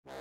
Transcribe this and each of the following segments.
Good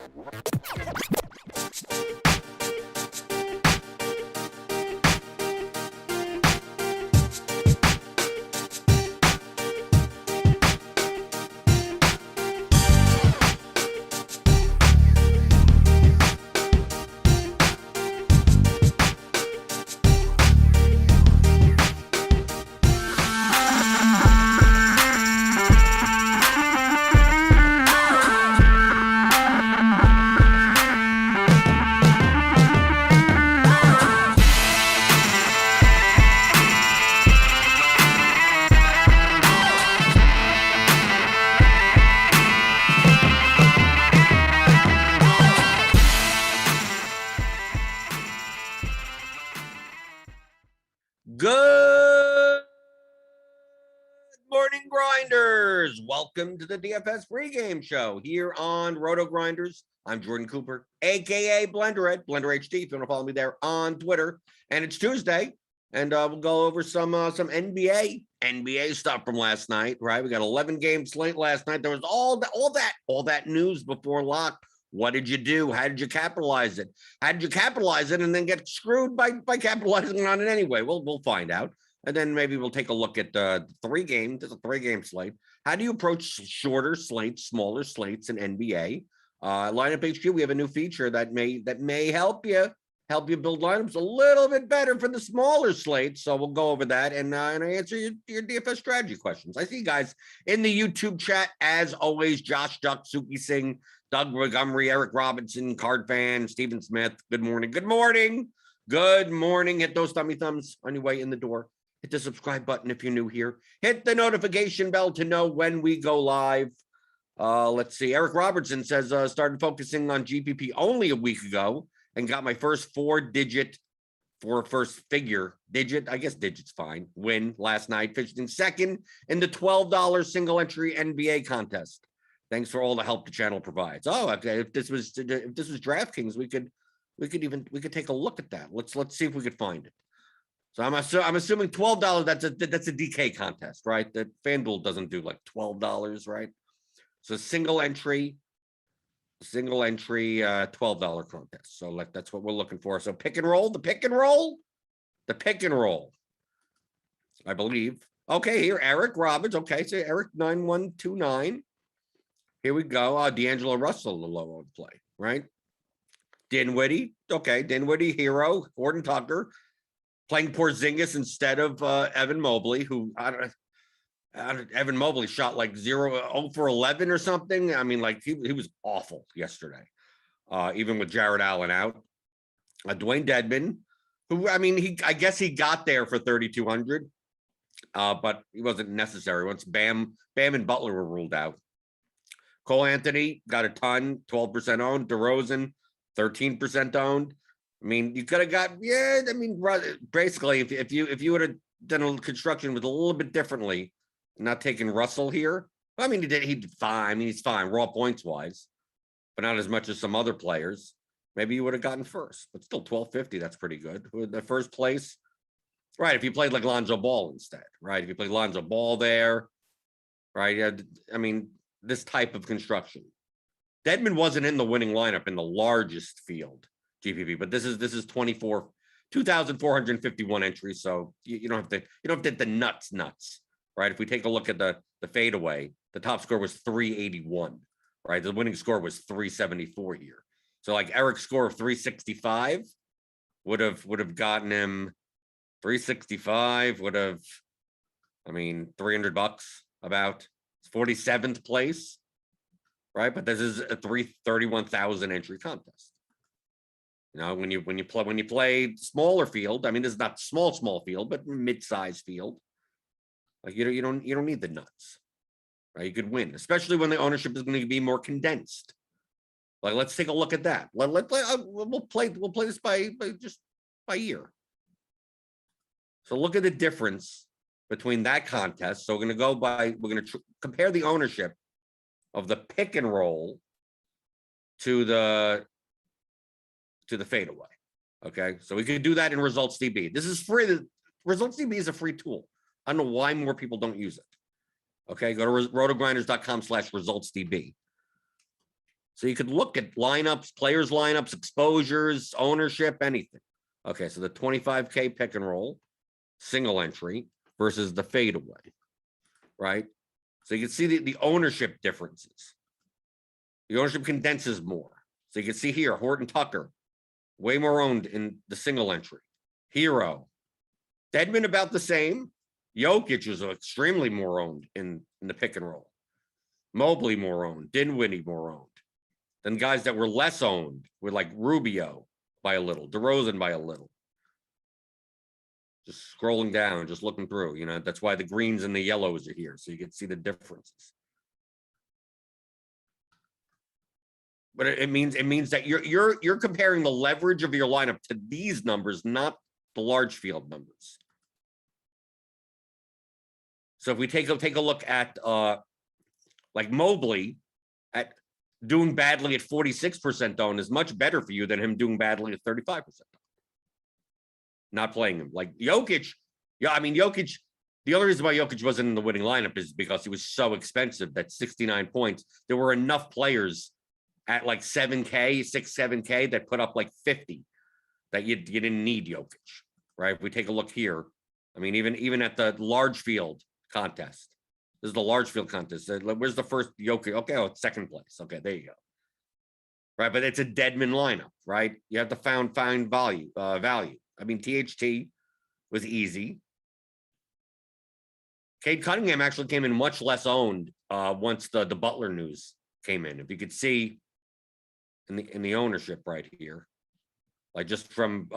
morning, grinders. Welcome to the DFS pregame show here on RotoGrinders. I'm Jordan Cooper, aka Blender HD. If you want to follow me there on Twitter, and it's Tuesday, and we'll go over some NBA stuff from last night. Right, we got 11 games slate last night. There was all that news before lock. What did you do? How did you capitalize it? How did you capitalize it and then get screwed by capitalizing on it anyway? We'll find out. And then maybe we'll take a look at the there's a 3-game slate. How do you approach shorter slates, smaller slates in NBA? Lineup HQ, we have a new feature that may help you build lineups a little bit better for the smaller slates. So we'll go over that and answer your DFS strategy questions. I see you guys in the YouTube chat, as always. Josh Duck, Suki Singh, Doug Montgomery, Eric Robinson, Card Fan, Stephen Smith. Good morning. Good morning. Good morning. Hit those thumbs on your way in the door. Hit the subscribe button if you're new here. Hit the notification bell to know when we go live. Let's see. Eric Robertson says, started focusing on GPP only a week ago and got my first first figure digit, I guess digit's fine, win last night. Fished in second in the $12 single entry NBA contest. Thanks for all the help the channel provides. Oh, okay. If this was DraftKings, we could take a look at that. Let's see if we could find it. So I'm assuming $12. That's a DK contest, right? That FanDuel doesn't do like $12, right? So single entry $12 contest. So that's what we're looking for. So the pick and roll. I believe. Okay, here Eric Roberts. Okay, so Eric 9129. Here we go. D'Angelo Russell, the low on play, right? Dinwiddie. Okay, Dinwiddie, hero. Gordon Tucker playing Porzingis instead of Evan Mobley, who Evan Mobley shot like 0 for 11 or something. I mean, like he was awful yesterday, even with Jared Allen out. Dwayne Dedman, who I guess he got there for 3,200, but he wasn't necessary once Bam and Butler were ruled out. Cole Anthony got a ton, 12% owned. DeRozan, 13% owned. I mean, you could have got, basically, if you would have done a construction with a little bit differently, not taking Russell here. I mean, he did fine. I mean, he's fine raw points wise, but not as much as some other players. Maybe you would have gotten first, but still 1250. That's pretty good. The first place, right? If you played like Lonzo Ball instead, right? If you played Lonzo Ball there, right? I mean, this type of construction. Dedman wasn't in the winning lineup in the largest field GPP, but this is 2,451 entries. So you don't have to hit the nuts, right? If we take a look at the fadeaway, the top score was 381, right? The winning score was 374 here. So like Eric's score of 365 would have gotten him 365 would have, $300 about. 47th place, right? But this is a 31,000 entry contest. You know, when you play smaller field, this is not small field, but mid-sized field. Like you don't need the nuts, right? You could win, especially when the ownership is going to be more condensed. Like let's take a look at that. We'll play this by year. So look at the difference between that contest. So we're going to compare the ownership of the pick and roll to the fadeaway. Okay, so we could do that in Results DB. This is free. The Results DB is a free tool. I don't know why more people don't use it. Okay, go to rotogrinders.com/resultsdb. So you could look at lineups, players' lineups, exposures, ownership, anything. Okay, so the 25K pick and roll, single entry versus the fadeaway, right? So you can see the ownership differences. The ownership condenses more. So you can see here, Horton Tucker, way more owned in the single entry. Hero, Dedmon about the same. Jokic is extremely more owned in the pick and roll. Mobley more owned. Dinwiddie more owned. Then guys that were less owned were like Rubio by a little, DeRozan by a little. Just scrolling down, just looking through, you know, that's why the greens and the yellows are here, so you can see the differences. But it means that you're comparing the leverage of your lineup to these numbers, not the large field numbers. So if we take a look at like Mobley at doing badly at 46% owned is much better for you than him doing badly at 35%. Not playing him. Like Jokic, yeah, I mean Jokic, the only reason why Jokic wasn't in the winning lineup is because he was so expensive that 69 points. There were enough players at like 7K, 6, 7K that put up like 50 that you didn't need Jokic, right? If we take a look here, I mean, even at the large field contest, this is the large field contest. Where's the first Jokic? Okay, oh, it's second place. Okay, there you go. Right, but it's a Dedmon lineup, right? You have to find value. I mean, THT was easy. Cade Cunningham actually came in much less owned once the Butler news came in. If you could see in the ownership right here, like just from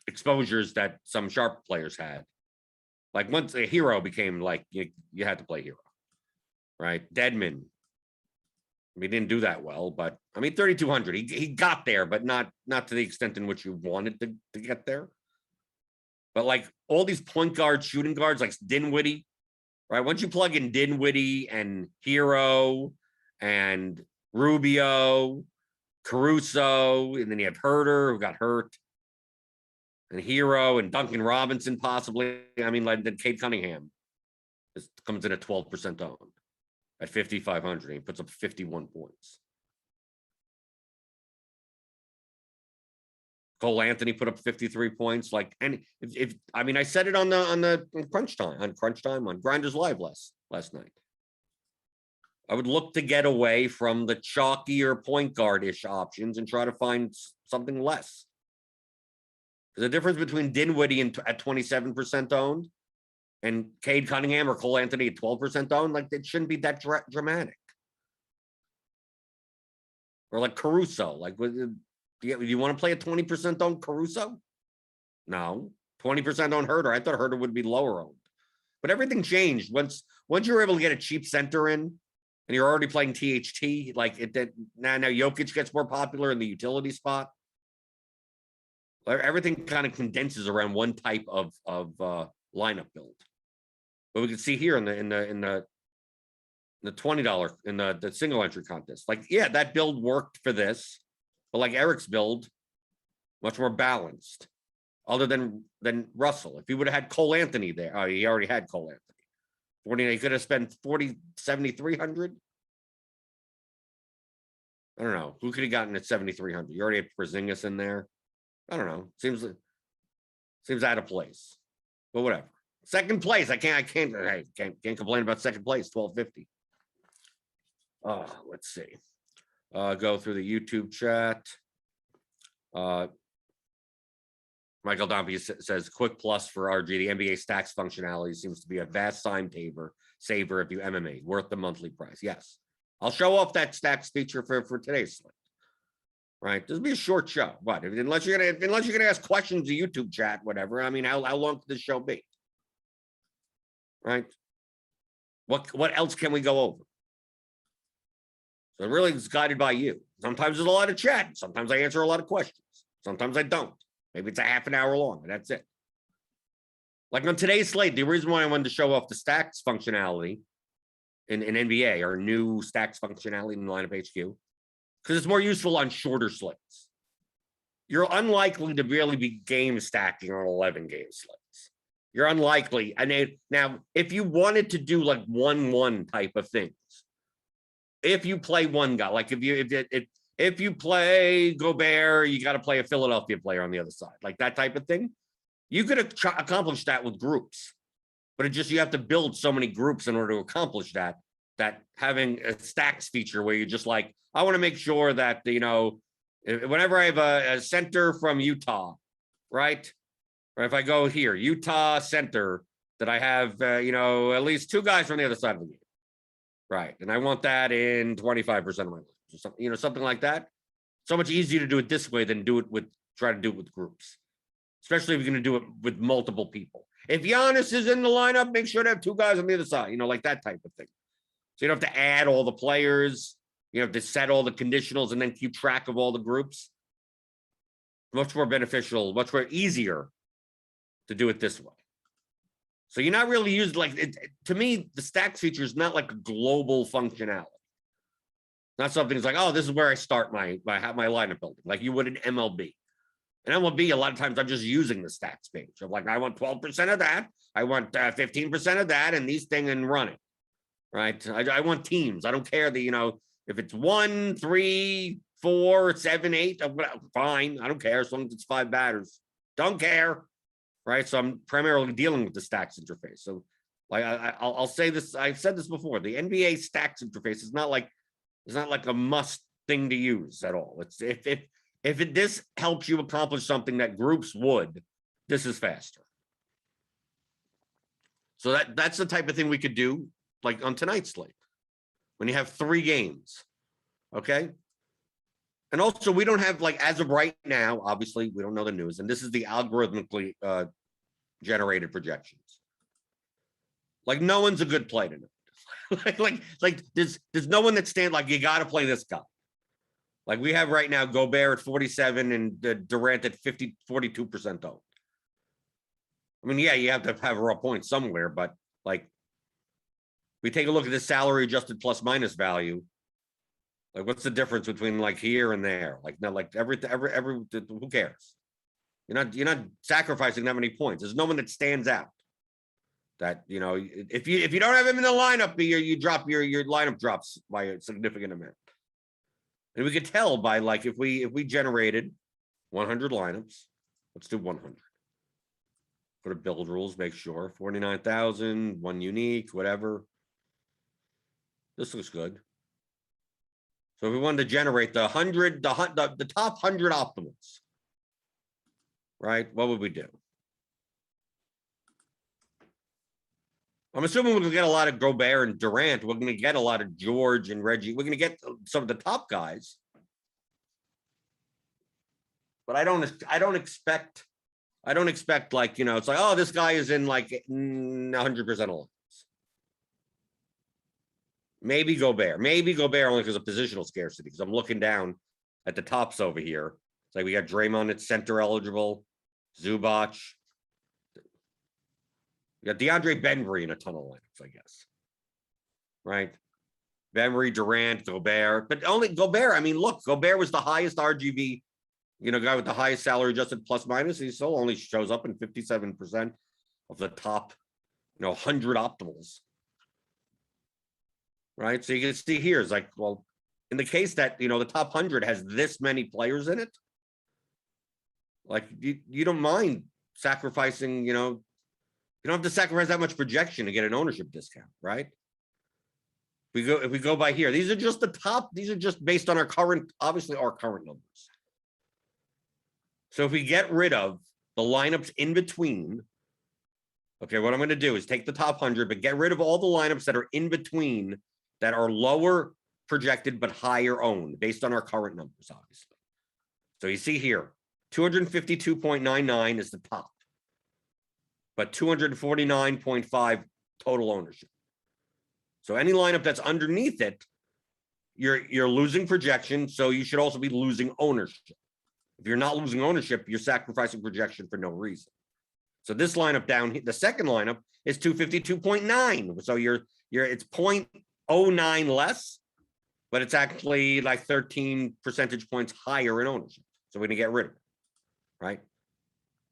exposures that some sharp players had. Like once a Hero became like you had to play Hero, right? Dedmon, we didn't do that well, but I mean 3,200. He got there, but not to the extent in which you wanted to get there. But like all these point guards, shooting guards, like Dinwiddie, right? Once you plug in Dinwiddie and Hero and Rubio, Caruso, and then you have Herter who got hurt, and Hero and Duncan Robinson possibly. I mean, like then Cade Cunningham comes in at 12% owned at 5,500. He puts up 51 points. Cole Anthony put up 53 points. Like, and if I mean, I said it on Crunch Time on Grinders Live last night. I would look to get away from the chalkier point guard-ish options and try to find something less. There's a difference between Dinwiddie at 27% owned and Cade Cunningham or Cole Anthony at 12% owned. Like, it shouldn't be that dramatic. Or like Caruso. Like, do you want to play a 20% owned Caruso? No. 20% owned Herter. I thought Herter would be lower owned. But everything changed. Once you're able to get a cheap center in, and you're already playing THT, like now Jokic gets more popular in the utility spot. Everything kind of condenses around one type of lineup build. But we can see here in the $20 in the single entry contest, like, yeah, that build worked for this, but like Eric's build, much more balanced. Other than Russell, if he would have had Cole Anthony there, he already had Cole Anthony. 40, he could have spent 7,300. I don't know. Who could have gotten at 7,300? You already had Porzingis in there. I don't know. Seems out of place. But whatever. Second place. I can't complain about second place. 1,250. Let's see. Go through the YouTube chat. Michael Dompey says, quick plus for RG. The NBA stacks functionality seems to be a vast time saver if you MMA. Worth the monthly price. Yes. I'll show off that stacks feature for today's slate. Right? This will be a short show. What? Unless you're gonna ask questions to YouTube chat, whatever. I mean, how long could this show be? Right? What else can we go over? So really it's guided by you. Sometimes there's a lot of chat. Sometimes I answer a lot of questions. Sometimes I don't. Maybe it's a half an hour long, and that's it. Like on today's slate, the reason why I wanted to show off the stacks functionality in NBA, or new stacks functionality in the lineup HQ, because it's more useful on shorter slates. You're unlikely to really be game stacking on 11 game slates. You're unlikely. And now, if you wanted to do like 1-1 type of things, if you play one guy, like if you play Gobert, you got to play a Philadelphia player on the other side, like that type of thing. You could accomplish that with groups, but it just, you have to build so many groups in order to accomplish that, that having a stacks feature where you're just like, I want to make sure that, you know, whenever I have a center from Utah, right? Or if I go here, Utah center, that I have, you know, at least 2 guys from the other side of the game. Right. And I want that in 25% of my life, or something, you know, something like that. So much easier to do it this way than try to do it with groups, especially if you're going to do it with multiple people. If Giannis is in the lineup, make sure to have 2 guys on the other side, you know, like that type of thing. So you don't have to add all the players. You have to set all the conditionals and then keep track of all the groups. Much more beneficial, much more easier to do it this way. So you're not really used like it, to me, the stacks feature is not like a global functionality. Not something that's like, oh, this is where I start my lineup building, like you would in MLB. In MLB, a lot of times I'm just using the stats page. I'm like, I want 12% of that. I want 15% of that, and these thing and run it. Right. I want teams. I don't care that, you know, if it's 1, 3, 4, 7, 8, fine. I don't care as long as it's 5 batters. Don't care. Right. So I'm primarily dealing with the stacks interface. So like I'll say this, I've said this before. The NBA stacks interface is not like, it's not like a must thing to use at all. It's if this helps you accomplish something that groups would, this is faster. So that's the type of thing we could do like on tonight's slate when you have 3 games. Okay. And also we don't have, like, as of right now, obviously we don't know the news, and this is the algorithmically generated projections. Like no one's a good play tonight. like there's no one that stands like you got to play this guy. Like we have right now Gobert at 47 and Durant at 42% owned. I mean, yeah, you have to have raw points somewhere, but like we take a look at the salary adjusted plus minus value. Like what's the difference between like here and there? Like no, like every who cares? You're not sacrificing that many points. There's no one that stands out. That, you know, if you don't have him in the lineup, you drop your lineup drops by a significant amount. And we could tell by, like, if we generated 100 lineups, let's do 100. Go to build rules, make sure 49,000, 1 unique, whatever. This looks good. So if we wanted to generate the top 100 optimals, right? What would we do? I'm assuming we're going to get a lot of Gobert and Durant. We're going to get a lot of George and Reggie. We're going to get some of the top guys. But I don't expect like, you know, it's like, oh, this guy is in like 100% of lines. Maybe Gobert only because of positional scarcity, because I'm looking down at the tops over here. It's like we got Draymond at center eligible, Zubac. You got DeAndre Bembry in a ton of lineups, I guess. Right? Bembry, Durant, Gobert, but only Gobert. I mean, look, Gobert was the highest RGB, you know, guy with the highest salary adjusted plus minus. He still only shows up in 57% of the top, you know, 100 optimals. Right? So you can see here is like, well, in the case that, you know, the top 100 has this many players in it, like you don't mind sacrificing, you know, you don't have to sacrifice that much projection to get an ownership discount, right? If we go by here, these are just the top, these are just based on our current, obviously our current numbers. So if we get rid of the lineups in between, okay, what I'm going to do is take the top 100, but get rid of all the lineups that are in between that are lower projected but higher owned based on our current numbers, obviously. So you see here, 252.99 is the top, but 249.5 total ownership. So any lineup that's underneath it, you're losing projection, so you should also be losing ownership. If you're not losing ownership, you're sacrificing projection for no reason. So this lineup down here, the second lineup is 252.9. So it's 0.09 less, but it's actually like 13 percentage points higher in ownership. So we're gonna get rid of it, right?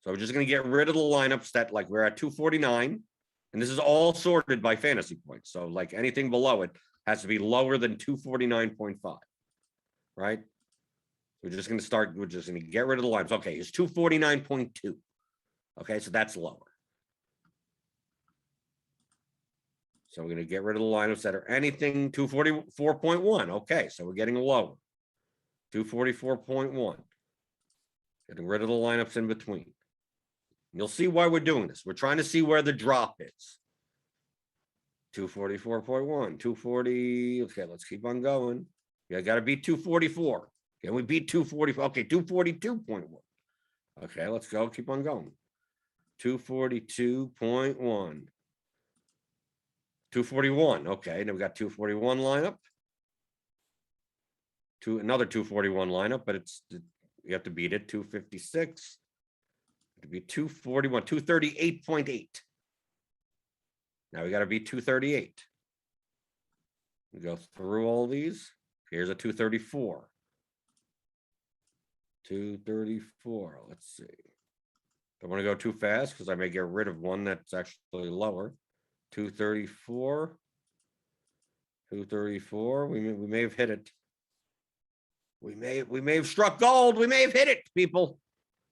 So we're just gonna get rid of the lineups that, like, we're at 249, and this is all sorted by fantasy points. So like anything below it, has to be lower than 249.5, right? We're just going to get rid of the lines. Okay, it's 249.2. Okay, so that's lower. So we're going to get rid of the lineups that are anything 244.1. Okay, so we're getting lower. 244.1. Getting rid of the lineups in between. You'll see why we're doing this. We're trying to see where the drop is. 244.1, 240. Okay, let's keep on going. Yeah, got to beat 244. Can we beat 244? Okay, 242.1. Okay, let's go. Keep on going. 242.1. 241. Okay, then we got 241 lineup. Another 241 lineup, but you have to beat it. 256. To be 241, 238.8. Now we got to be 238. We go through all these. Here's a 234. 234. Let's see. Don't want to go too fast because I may get rid of one that's actually lower. 234. 234. We may have hit it. We may have struck gold. We may have hit it, people.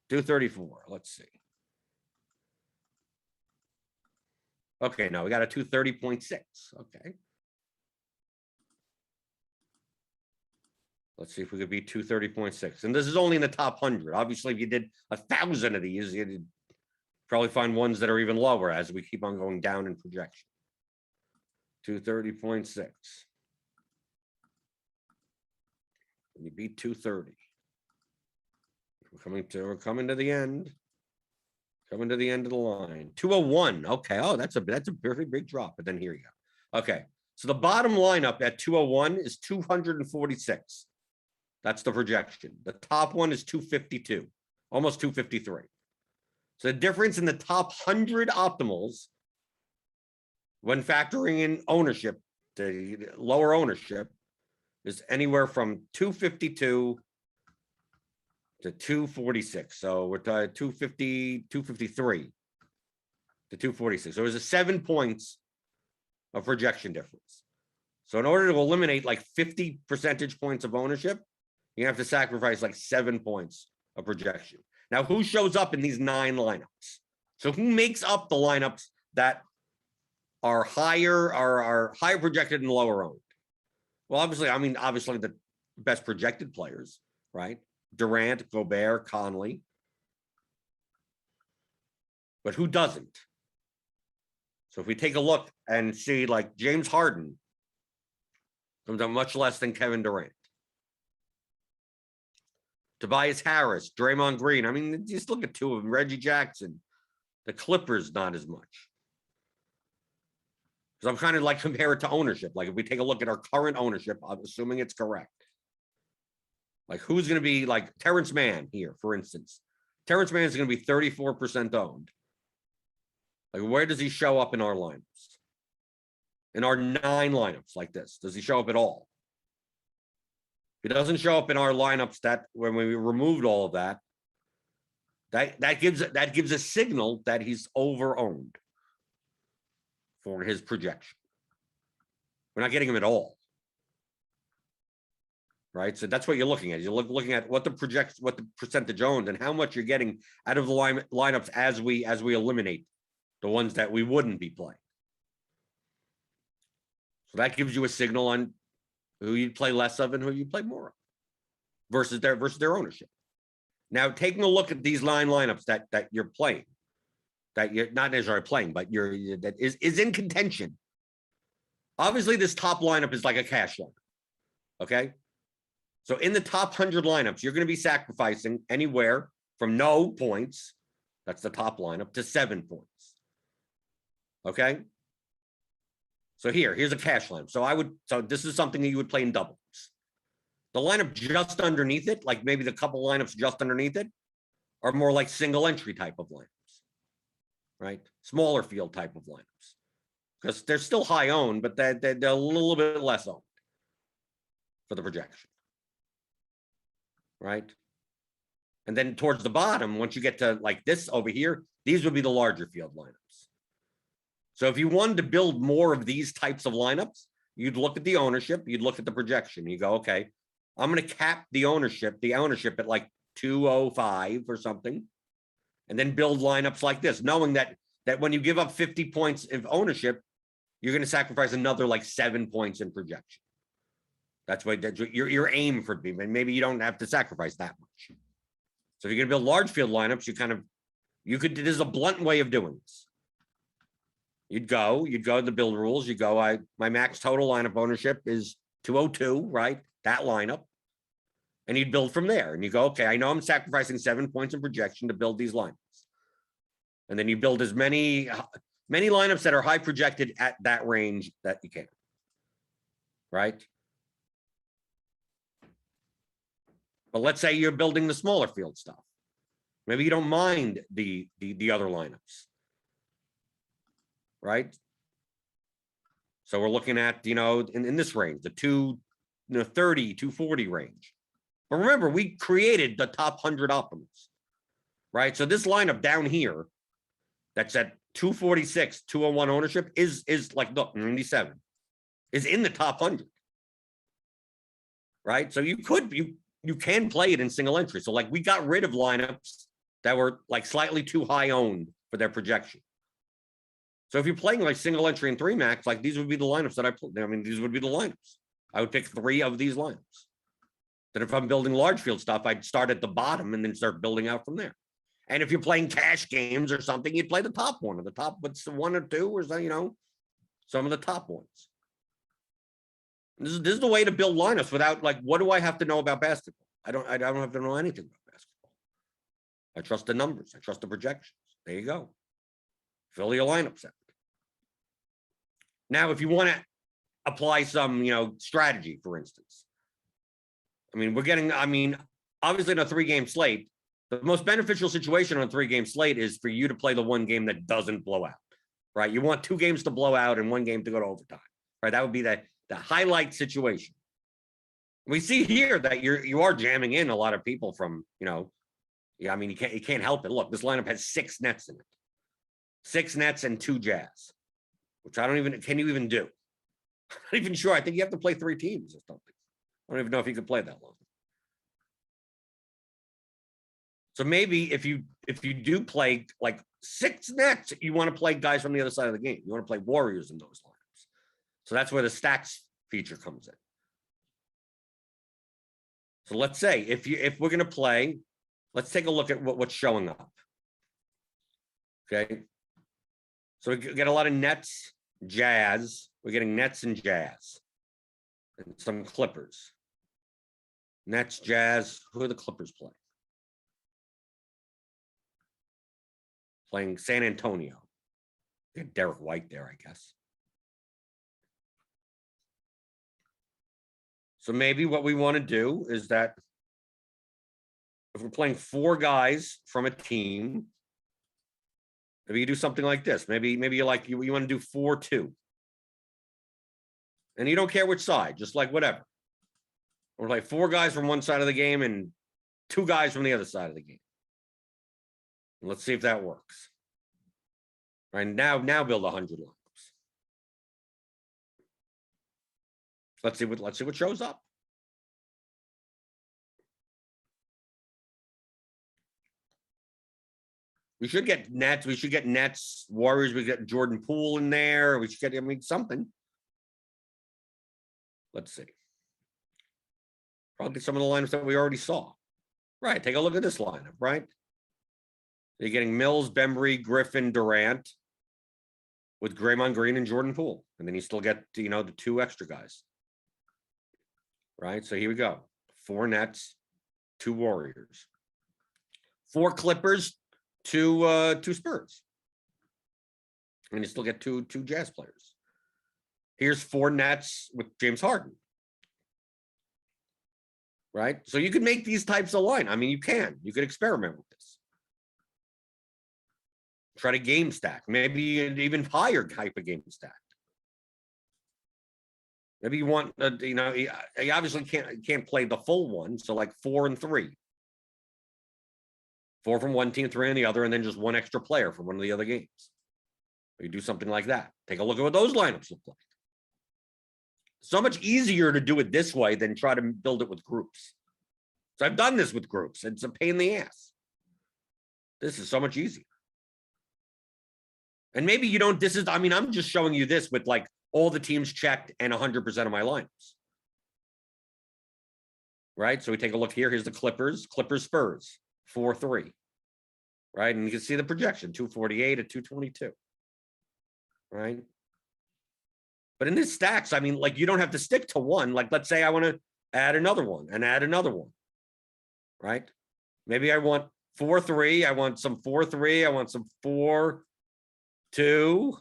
234. Let's see. Okay, no, we got a 230.6. Okay. Let's see if we could beat 230.6. And this is only in the top 100. Obviously, if you did 1,000 of these, you'd probably find ones that are even lower as we keep on going down in projection. 230.6. And you beat 230. We're coming to the end. Coming to the end of the line. 201. Okay. Oh, that's a very big drop. But then here you go. Okay. So the bottom lineup at 201 is 246. That's the projection. The top one is 252, almost 253. So the difference in the top 100 optimals when factoring in ownership, the lower ownership, is anywhere from 252 to 246. So we're talking 253 to 246. So there's a 7 points of projection difference. So in order to eliminate like 50 percentage points of ownership, you have to sacrifice like 7 points of projection. Now, who shows up in these 9 lineups? So who makes up the lineups that are higher projected and lower owned? Well, obviously the best projected players, right? Durant, Gobert, Conley. But who doesn't? So if we take a look and see, like, James Harden comes out much less than Kevin Durant. Tobias Harris, Draymond Green. I mean, just look at 2 of them. Reggie Jackson. The Clippers, not as much. Because I'm kind of like compare it to ownership. Like if we take a look at our current ownership, I'm assuming it's correct. Like who's going to be like Terrence Mann here, for instance. Terrence Mann is going to be 34% owned. Like where does he show up in our lineups? In our 9 lineups like this, does he show up at all? If he doesn't show up in our lineups, that when we removed all of that, that gives a signal that he's over owned for his projection. We're not getting him at all. Right? So that's what you're looking at. You're looking at what the percentage owned and how much you're getting out of the lineups as we eliminate the ones that we wouldn't be playing. So that gives you a signal on who you'd play less of and who you play more of versus their ownership. Now, taking a look at these 9 lineups that you're playing, that you're not necessarily playing, but that is in contention. Obviously, this top lineup is like a cash lineup. Okay. So in the top 100 lineups, you're going to be sacrificing anywhere from no points, that's the top lineup, to 7 points. Okay. So here's a cash lineup. So this is something that you would play in doubles. The lineup just underneath it, like maybe the couple lineups just underneath it, are more like single entry type of lineups, right? Smaller field type of lineups. Because they're still high owned, but they're a little bit less owned for the projection. Right? And then towards the bottom, once you get to like this over here, these would be the larger field lineups. So if you wanted to build more of these types of lineups, you'd look at the ownership, you'd look at the projection. You go, okay, I'm going to cap the ownership at like 205 or something, and then build lineups like this, knowing that when you give up 50 points of ownership, you're going to sacrifice another like 7 points in projection. That's your aim for me. Maybe you don't have to sacrifice that much. So if you're going to build large field lineups, this is a blunt way of doing this. You'd go to the build rules. You go, my max total lineup ownership is 202, right? That lineup. And you'd build from there. And you go, okay, I know I'm sacrificing 7 points in projection to build these lineups. And then you build as many lineups that are high projected at that range that you can. Right? But let's say you're building the smaller field stuff. Maybe you don't mind the other lineups. Right? So we're looking at, in this range, the 230, 240 range. But remember, we created the top 100 optimals, right? So this lineup down here, that's at 246, 201 ownership is like, look, 97, is in the top 100, right? So you can play it in single entry. So like we got rid of lineups that were like slightly too high owned for their projection. So if you're playing like single entry and 3 max, like these would be the lineups that I put. I mean, these would be the lineups. I would pick 3 of these lineups. Then if I'm building large field stuff, I'd start at the bottom and then start building out from there. And if you're playing cash games or something, you'd play the top one or the top, what's the 1 or 2 or some of the top ones. This is the way to build lineups without like, what do I have to know about basketball? I don't have to know anything about basketball. I trust the numbers. I trust the projections. There you go. Fill your lineups out. Now, if you want to apply some, strategy, for instance. Obviously in a 3-game slate, the most beneficial situation on a 3-game slate is for you to play the 1 game that doesn't blow out, right? You want 2 games to blow out and 1 game to go to overtime, right? That would be the highlight situation. We see here that you are jamming in a lot of people from, you can't help it. Look, this lineup has 6 nets in it. 6 nets and 2 Jazz, which can you even do? I'm not even sure. I think you have to play 3 teams or something. I don't even know if you could play that long. So maybe if you do play like 6 nets, you want to play guys from the other side of the game. You want to play Warriors in those lineups. So that's where the stacks feature comes in. So let's say if we're going to play, let's take a look at what's showing up. Okay. So we get a lot of Nets, Jazz. We're getting Nets and Jazz. And some Clippers. Nets, Jazz. Who are the Clippers playing? Playing San Antonio. Get Derek White there, I guess. So maybe what we want to do is that if we're playing 4 guys from a team, maybe you do something like this. Maybe you want to do 4-2. And you don't care which side, just like whatever. We're like 4 guys from one side of the game and 2 guys from the other side of the game. And let's see if that works. Right now build 100 lineups. Let's see what shows up. We should get Nets. We should get Nets, Warriors. We get Jordan Poole in there. We should get something. Let's see. Probably some of the lineups that we already saw. Right. Take a look at this lineup, right? You're getting Mills, Bembry, Griffin, Durant with Draymond Green and Jordan Poole. And then you still get, the 2 extra guys. Right. So here we go. 4 Nets, 2 Warriors, 4 Clippers, 2 Spurs. And you still get two Jazz players. Here's 4 Nets with James Harden. Right? So you could make these types of line. You could experiment with this. Try to game stack. Maybe an even higher type of game stack. Maybe you want, you obviously can't play the full one. So like 4 and 3. 4 from one team, 3 on the other, and then just 1 extra player from one of the other games. Or you do something like that. Take a look at what those lineups look like. So much easier to do it this way than try to build it with groups. So I've done this with groups. It's a pain in the ass. This is so much easier. And maybe you don't, this is, I mean, I'm just showing you this with like all the teams checked and 100% of my lineups. Right? So we take a look here. Here's the Clippers, Spurs, 4-3. Right? And you can see the projection, 248 at 222. Right? But in this stacks, I mean, like you don't have to stick to one. Like, let's say I want to add another one and add another one. Right? Maybe I want 4-3. I want some 4-3. I want some 4-2.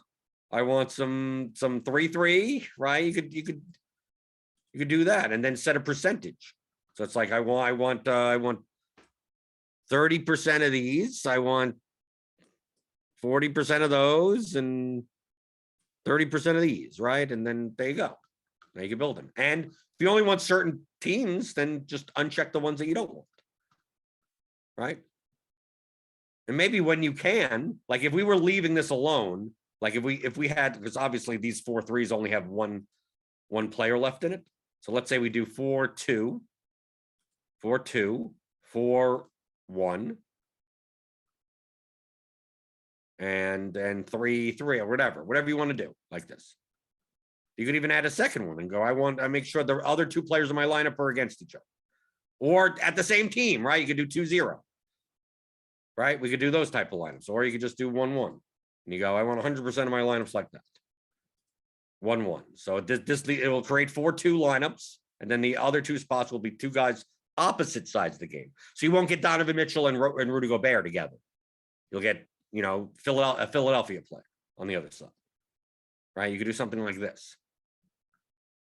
I want some 3-3. Right? You could do that and then set a percentage. So it's like I want 30% of these. I want 40% of those and 30% of these, right? And then there you go. Now you can build them. And if you only want certain teams, then just uncheck the ones that you don't want. Right? And maybe when you can, like if we were leaving this alone, like if we had, because obviously these 4-3s only have one player left in it. So let's say we do 4-2, 4-2, 4-1, and 3-3 or whatever you want to do like this. You could even add a second one and go, I make sure the other two players in my lineup are against each other or at the same team, right? You could do 2-0, right? We could do those type of lineups, or you could just do 1-1 and you go, I want 100% of my lineups like that. 1-1. So it will create 4-2 lineups. And then the other two spots will be two guys opposite sides of the game. So you won't get Donovan Mitchell and Rudy Gobert together. You'll get, a Philadelphia player on the other side, right? You could do something like this.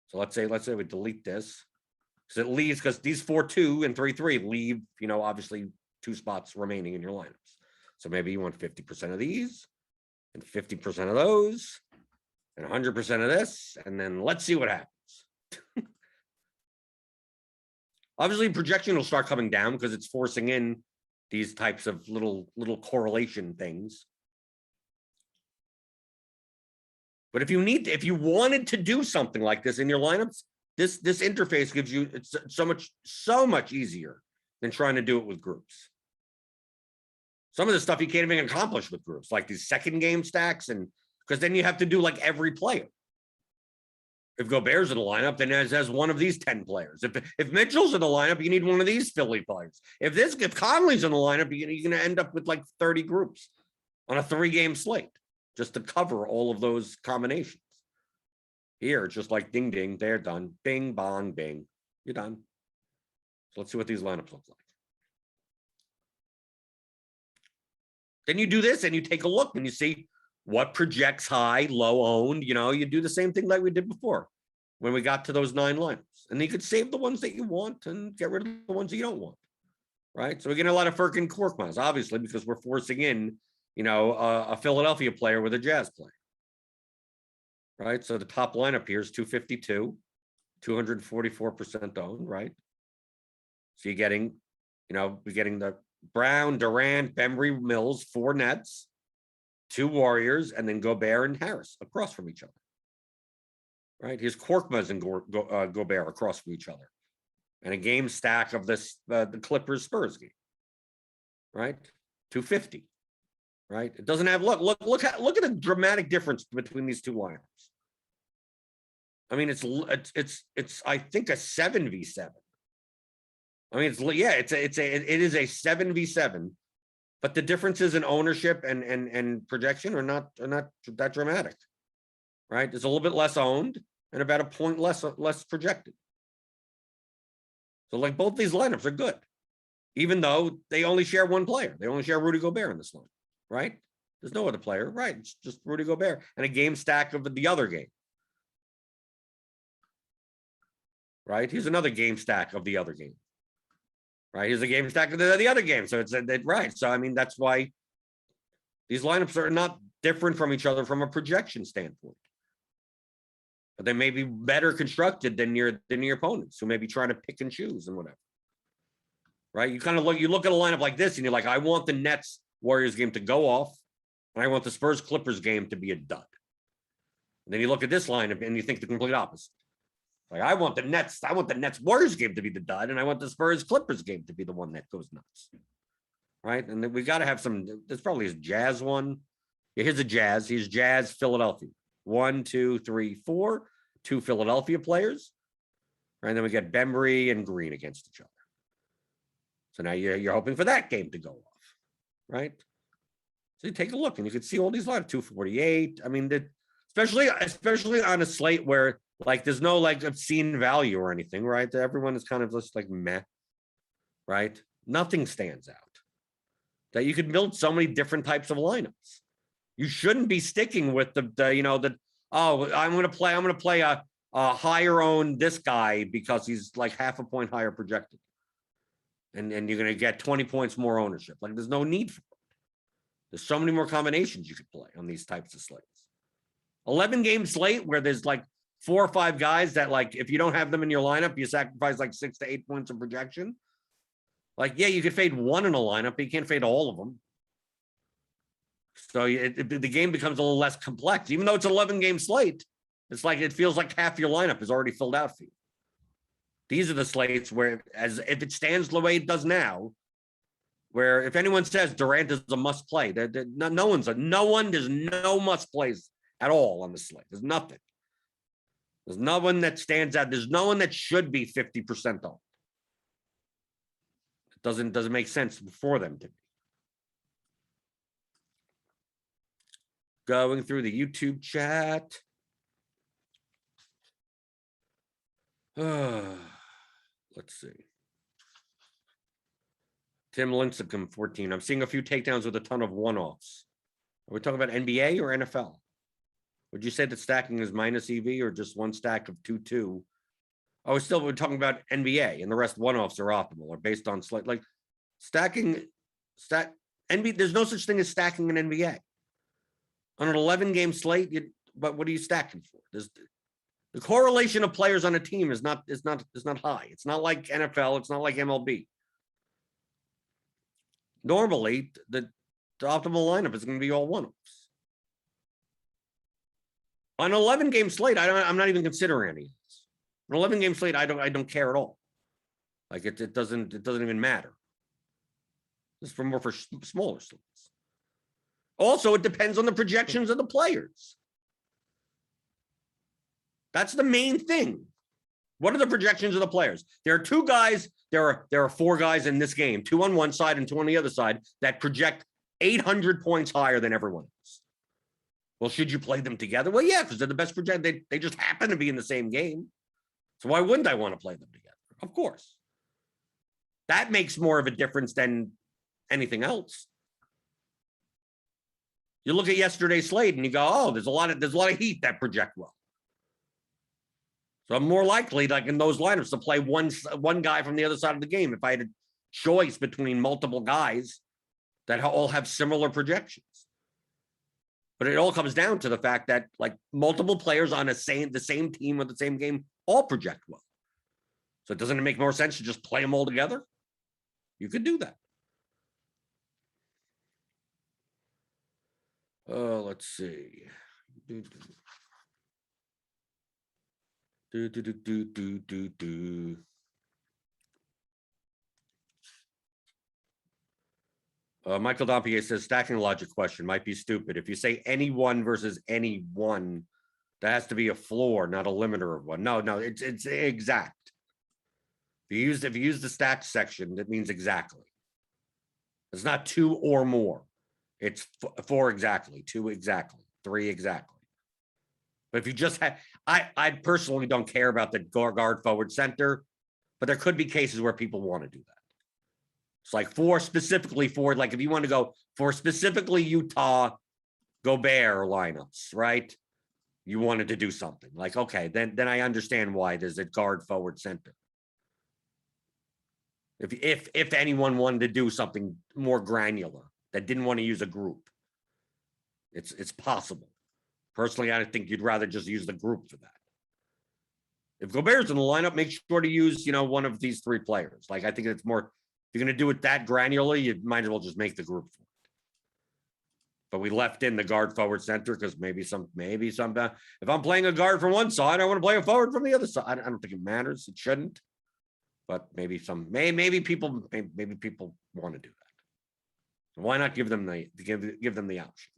So let's say we delete this because it leaves, because these 4-2 and 3-3 leave, obviously 2 spots remaining in your lineups. So maybe you want 50% of these and 50% of those and 100% of this, and then let's see what happens. Obviously, projection will start coming down because it's forcing in these types of little correlation things. But if you wanted to do something like this in your lineups, this interface gives you, it's so much easier than trying to do it with groups. Some of the stuff you can't even accomplish with groups, like these second game stacks, and because then you have to do like every player. If Gobert's in the lineup, then it has one of these 10 players. If Mitchell's in the lineup, you need one of these Philly players. If Conley's in the lineup, you're going to end up with like 30 groups on a 3-game slate just to cover all of those combinations. Here, it's just like ding, ding, they're done. Bing, bong, bing. You're done. So let's see what these lineups look like. Then you do this and you take a look and you see what projects high, low owned. You do the same thing like we did before when we got to those 9 lineups. And you could save the ones that you want and get rid of the ones that you don't want. Right? So we're getting a lot of Furkan Korkmaz, obviously, because we're forcing in, a Philadelphia player with a Jazz player. Right? So the top lineup here is 252, 244% owned, right? So you're getting, we're getting the Brown, Durant, Bembry, Mills, 4 Nets, 2 Warriors, and then Gobert and Harris across from each other. Right? Here's Korkmaz and Gobert across from each other. And a game stack of this the Clippers Spurs game. Right? 250. Right? It doesn't have look at the dramatic difference between these two lineups. I mean, it's I think a 7v7. I mean, it is a 7v7. But the differences in ownership and projection are not that dramatic, right? It's a little bit less owned and about a point less projected. So like both these lineups are good, even though they only share one player. They only share Rudy Gobert in this line, right? There's no other player, right? It's just Rudy Gobert and a game stack of the other game, right? Here's another game stack of the other game. Right, here's a game stack of the other game. So it's right. So I mean, that's why these lineups are not different from each other from a projection standpoint. But they may be better constructed than your opponents who may be trying to pick and choose and whatever. Right? You kind of look at a lineup like this and you're like, I want the Nets Warriors game to go off, and I want the Spurs Clippers game to be a dud. And then you look at this lineup and you think the complete opposite. Like I want the Nets Warriors game to be the dud, and I want the Spurs Clippers game to be the one that goes nuts. Right? And then we got to have some. There's probably his Jazz one. Yeah, here's a Jazz. Here's Jazz Philadelphia. 1, 2, 3, 4. 2 Philadelphia players. Right? And then we got Bembry and Green against each other. So now you're hoping for that game to go off, right? So you take a look and you can see all these lines. 248. I mean, especially on a slate where like there's no like obscene value or anything, right? Everyone is kind of just like meh, right? Nothing stands out. That you can build so many different types of lineups. You shouldn't be sticking with I'm gonna play a higher owned this guy because he's like half a point higher projected. And you're gonna get 20 points more ownership. Like there's no need for it. There's so many more combinations you could play on these types of slates. 11 game slate where there's like 4 or 5 guys that like if you don't have them in your lineup, you sacrifice like 6 to 8 points of projection. Like, yeah, you could fade one in a lineup, but you can't fade all of them. So the game becomes a little less complex. Even though it's an 11 game slate, it's like it feels like half your lineup is already filled out for you. These are the slates where, as if it stands the way it does now, where if anyone says Durant is a must play, there's no must plays at all on the slate. There's nothing. There's no one that stands out. There's no one that should be 50% off. It doesn't make sense for them to be. Going through the YouTube chat. Let's see. Tim Lincecum, 14. I'm seeing a few takedowns with a ton of one-offs. Are we talking about NBA or NFL? Would you say that stacking is minus EV or just one stack of 2-2? Oh, we're talking about NBA, and the rest one-offs are optimal or based on slate. Like NBA. There's no such thing as stacking an NBA. On an 11 game slate, but what are you stacking for? The correlation of players on a team is not high. It's not like NFL. It's not like MLB. Normally, the optimal lineup is going to be all one-offs. On an 11 game slate, I'm not even considering any of this. An 11 game slate, I don't care at all. Like it doesn't even matter. This is for smaller slates. Also, it depends on the projections of the players. That's the main thing. What are the projections of the players? There are 2 guys. There are 4 guys in this game, 2 on one side and 2 on the other side, that project 800 points higher than everyone else. Well, should you play them together? Well, yeah, because they're the best project. They just happen to be in the same game. So why wouldn't I want to play them together? Of course. That makes more of a difference than anything else. You look at yesterday's slate and you go, oh, there's a lot of heat that project well. So I'm more likely, like in those lineups, to play one guy from the other side of the game if I had a choice between multiple guys that all have similar projections. But it all comes down to the fact that like multiple players on the same team or the same game all project well. So doesn't it make more sense to just play them all together? You could do that. Let's see. Michael Dompier says stacking logic question might be stupid. If you say anyone versus anyone, that has to be a floor, not a limiter of one. No, it's exact. If you use the stack section, that means exactly. It's not 2 or more. It's 4 exactly, 2 exactly, 3 exactly. But if you just have, I personally don't care about the guard forward center, but there could be cases where people want to do that. It's like like if you want to go for specifically Utah Gobert lineups, right? You wanted to do something like, okay, then I understand why there's a guard forward center. If anyone wanted to do something more granular that didn't want to use a group, it's possible. Personally, I think you'd rather just use the group for that. If Gobert's in the lineup, make sure to use, one of these 3 players. Like, I think it's more, if you're going to do it that granularly, you might as well just make the group for it. but we left in the guard, forward, center because maybe some. If I'm playing a guard from one side, I want to play a forward from the other side. I don't think it matters. It shouldn't, but maybe people want to do that. So why not give them the option?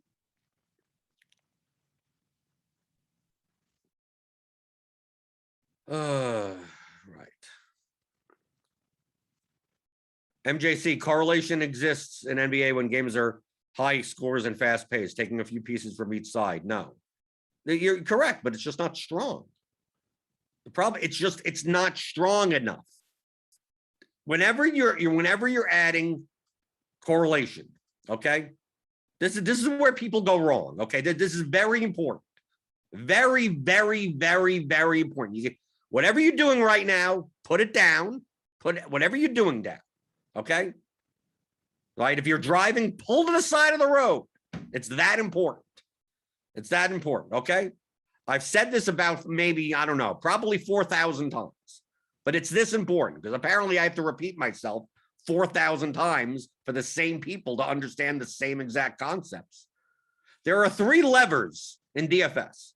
Right. MJC, correlation exists in NBA when games are high scores and fast paced, taking a few pieces from each side. No, you're correct, but it's just not strong. The problem, it's not strong enough. Whenever you're adding correlation, okay, this is where people go wrong. Okay, this is very important, very, very, very, very important. Whatever you're doing right now, put it down. Put whatever you're doing down. Okay. Right. If you're driving, pull to the side of the road. It's that important. It's that important. Okay. I've said this about maybe, I don't know, probably 4,000 times, but it's this important because apparently I have to repeat myself 4,000 times for the same people to understand the same exact concepts. There are 3 levers in DFS: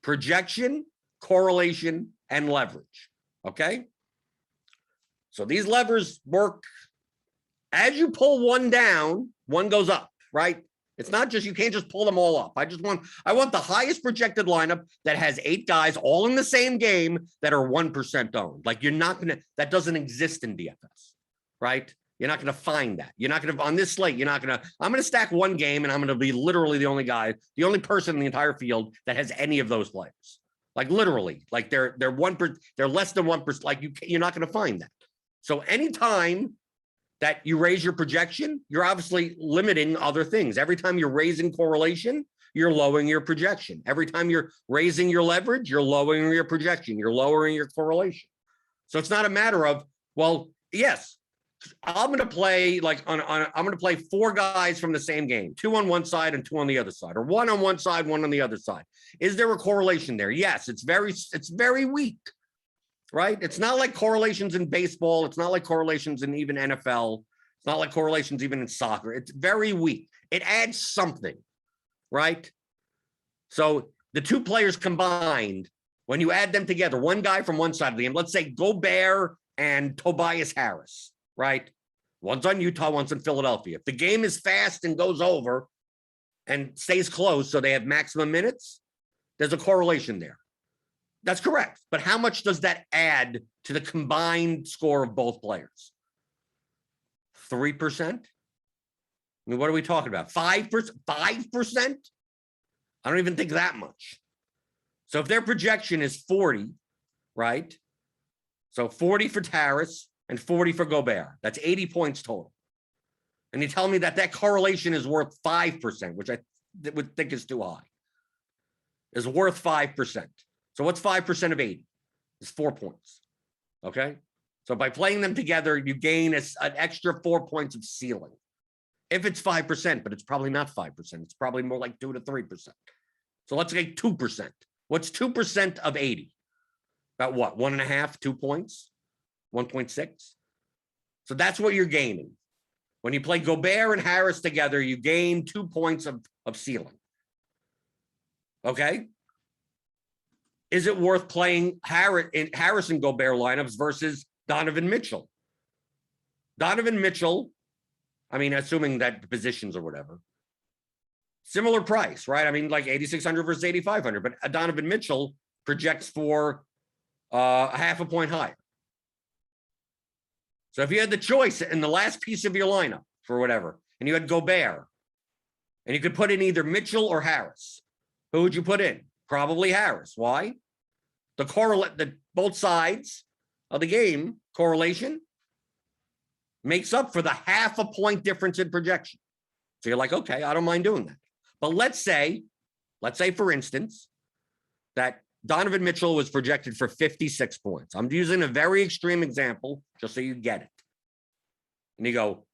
projection, correlation, and leverage. Okay. So these levers work. As you pull one down, one goes up, right? It's not just, you can't just pull them all up. I want the highest projected lineup that has 8 guys all in the same game that are 1% owned. Like that doesn't exist in DFS, right? You're not going to find that. You're not going to, on this slate, I'm going to stack one game and I'm going to be literally the only person in the entire field that has any of those players. Like literally, like they're less than 1%. Like you're not going to find that. So anytime that you raise your projection, you're obviously limiting other things. Every time you're raising correlation, you're lowering your projection. Every time you're raising your leverage, you're lowering your projection. You're lowering your correlation. So it's not a matter of, well, yes, I'm going to play I'm going to play 4 guys from the same game, 2 on one side and 2 on the other side, or 1 on one side, 1 on the other side. Is there a correlation there? Yes, it's very weak. Right? It's not like correlations in baseball. It's not like correlations in even NFL. It's not like correlations even in soccer. It's very weak. It adds something, right? So the 2 players combined, when you add them together, one guy from one side of the game, let's say Gobert and Tobias Harris, right? One's on Utah, one's in Philadelphia. If the game is fast and goes over and stays close, so they have maximum minutes, there's a correlation there. That's correct. But how much does that add to the combined score of both players? 3%? I mean, what are we talking about? 5%? 5%? I don't even think that much. So if their projection is 40, right? So 40 for Harris and 40 for Gobert. That's 80 points total. And you tell me that correlation is worth 5%, which I would think is too high. Is worth 5%. So what's 5% of 80? It's 4 points. Okay. So by playing them together, you gain an extra 4 points of ceiling. If it's 5%, but it's probably not 5%. It's probably more like 2 to 3%. So let's say 2%. What's 2% of 80? About what? 1.5, 2 points? 1.6? So that's what you're gaining. When you play Gobert and Harris together, you gain 2 points of ceiling. Okay. Is it worth playing Harris and Gobert lineups versus Donovan Mitchell? Donovan Mitchell, I mean, assuming that the positions or whatever, similar price, right? I mean, like 8,600 versus 8,500, but Donovan Mitchell projects for a half a point higher. So if you had the choice in the last piece of your lineup for whatever, and you had Gobert, and you could put in either Mitchell or Harris, who would you put in? Probably Harris. Why? The both sides of the game correlation makes up for the half a point difference in projection. So you're like, okay, I don't mind doing that. But let's say for instance, that Donovan Mitchell was projected for 56 points. I'm using a very extreme example just so you get it. And you go,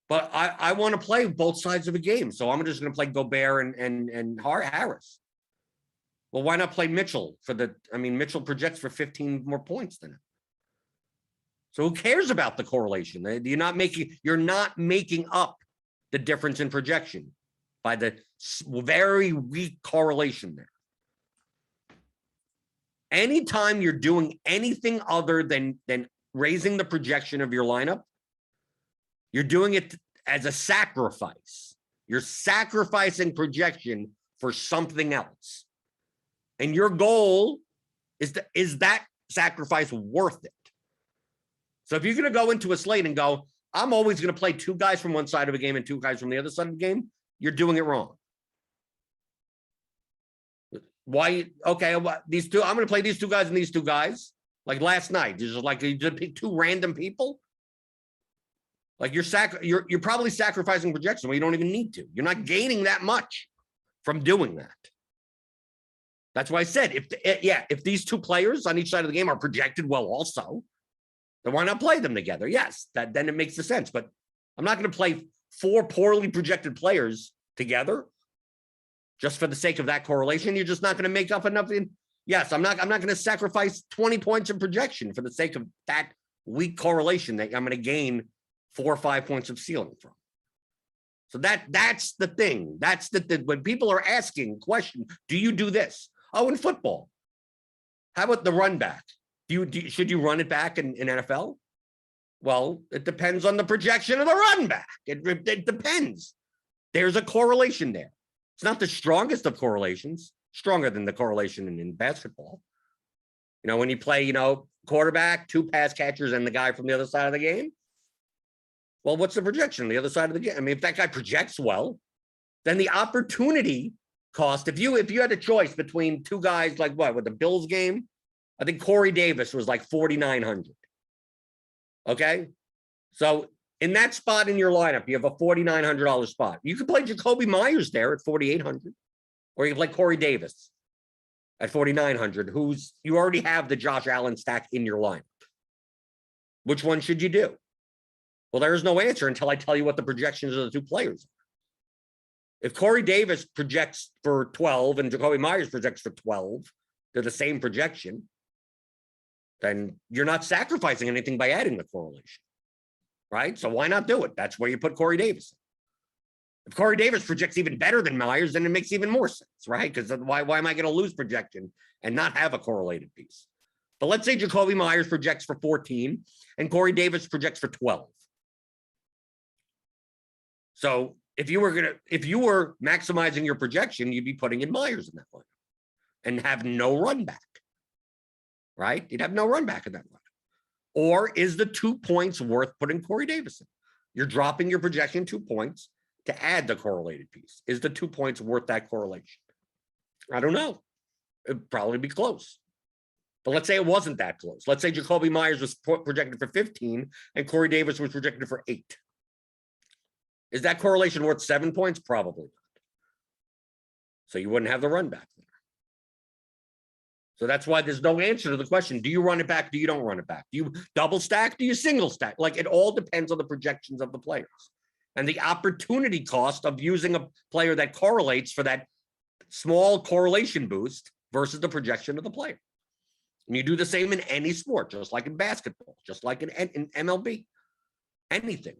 but I want to play both sides of a game. So I'm just going to play Gobert and Harris. Well, why not play Mitchell Mitchell projects for 15 more points than him. So who cares about the correlation? You're not making up the difference in projection. by the very weak correlation there. Anytime you're doing anything other than raising the projection of your lineup, you're doing it as a sacrifice. You're sacrificing projection for something else. And your goal is that sacrifice worth it? So if you're going to go into a slate and go, I'm always going to play 2 guys from one side of a game and 2 guys from the other side of the game, you're doing it wrong. Why? Okay, these 2, I'm going to play these 2 guys and these 2 guys. Like last night, just like you just pick 2 random people. Like you're probably sacrificing projection where you don't even need to. You're not gaining that much from doing that. That's why I said, if these 2 players on each side of the game are projected well also, then why not play them together? Yes, then it makes the sense. But I'm not going to play 4 poorly projected players together just for the sake of that correlation. You're just not going to make up enough. Yes, I'm not going to sacrifice 20 points in projection for the sake of that weak correlation that I'm going to gain 4 or 5 points of ceiling from. So that's the thing. That's when people are asking question, do you do this? Oh, in football, how about the run back? Should you run it back in NFL? Well, it depends on the projection of the run back. It depends. There's a correlation there. It's not the strongest of correlations, stronger than the correlation in basketball. You know, when you play, quarterback, 2 pass catchers, and the guy from the other side of the game. Well, what's the projection on the other side of the game? I mean, if that guy projects well, then the opportunity cost, if you had a choice between 2 guys, like with the Bills game, I think Corey Davis was like 4,900. Okay. So in that spot in your lineup, you have a $4,900 spot. You could play Jacoby Myers there at 4,800, or you can play Corey Davis at 4,900, you already have the Josh Allen stack in your lineup. Which one should you do? Well, there is no answer until I tell you what the projections of the 2 players are. If Corey Davis projects for 12 and Jacoby Myers projects for 12, they're the same projection, then you're not sacrificing anything by adding the correlation, right? So why not do it? That's where you put Corey Davis. If Corey Davis projects even better than Myers, then it makes even more sense, right? Because why am I going to lose projection and not have a correlated piece? But let's say Jacoby Myers projects for 14 and Corey Davis projects for 12. So if you were maximizing your projection, you'd be putting in Myers in that lineup and have no run back, right? You'd have no run back in that lineup. Or is the 2 points worth putting Corey Davis in? You're dropping your projection 2 points to add the correlated piece. Is the 2 points worth that correlation? I don't know. It'd probably be close. But let's say it wasn't that close. Let's say Jacoby Myers was projected for 15 and Corey Davis was projected for 8. Is that correlation worth 7 points? Probably not. So you wouldn't have the run back there. So that's why there's no answer to the question. Do you run it back? Do you don't run it back? Do you double stack? Do you single stack? Like, it all depends on the projections of the players and the opportunity cost of using a player that correlates for that small correlation boost versus the projection of the player. And you do the same in any sport, just like in basketball, just like in MLB, anything.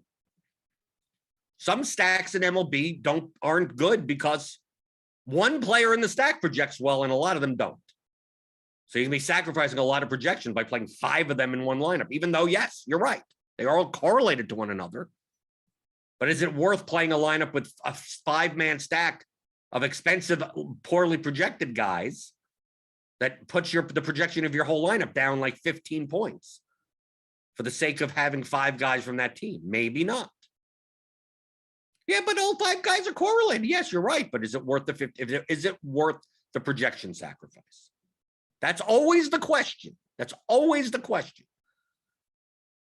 Some stacks in MLB aren't good because one player in the stack projects well and a lot of them don't. So you can be sacrificing a lot of projection by playing 5 of them in one lineup, even though, yes, you're right. They are all correlated to one another. But is it worth playing a lineup with a 5-man stack of expensive, poorly projected guys that puts the projection of your whole lineup down like 15 points for the sake of having 5 guys from that team? Maybe not. Yeah, but all 5 guys are correlated. Yes, you're right. But is it worth the 50? Is it worth the projection sacrifice? That's always the question. That's always the question.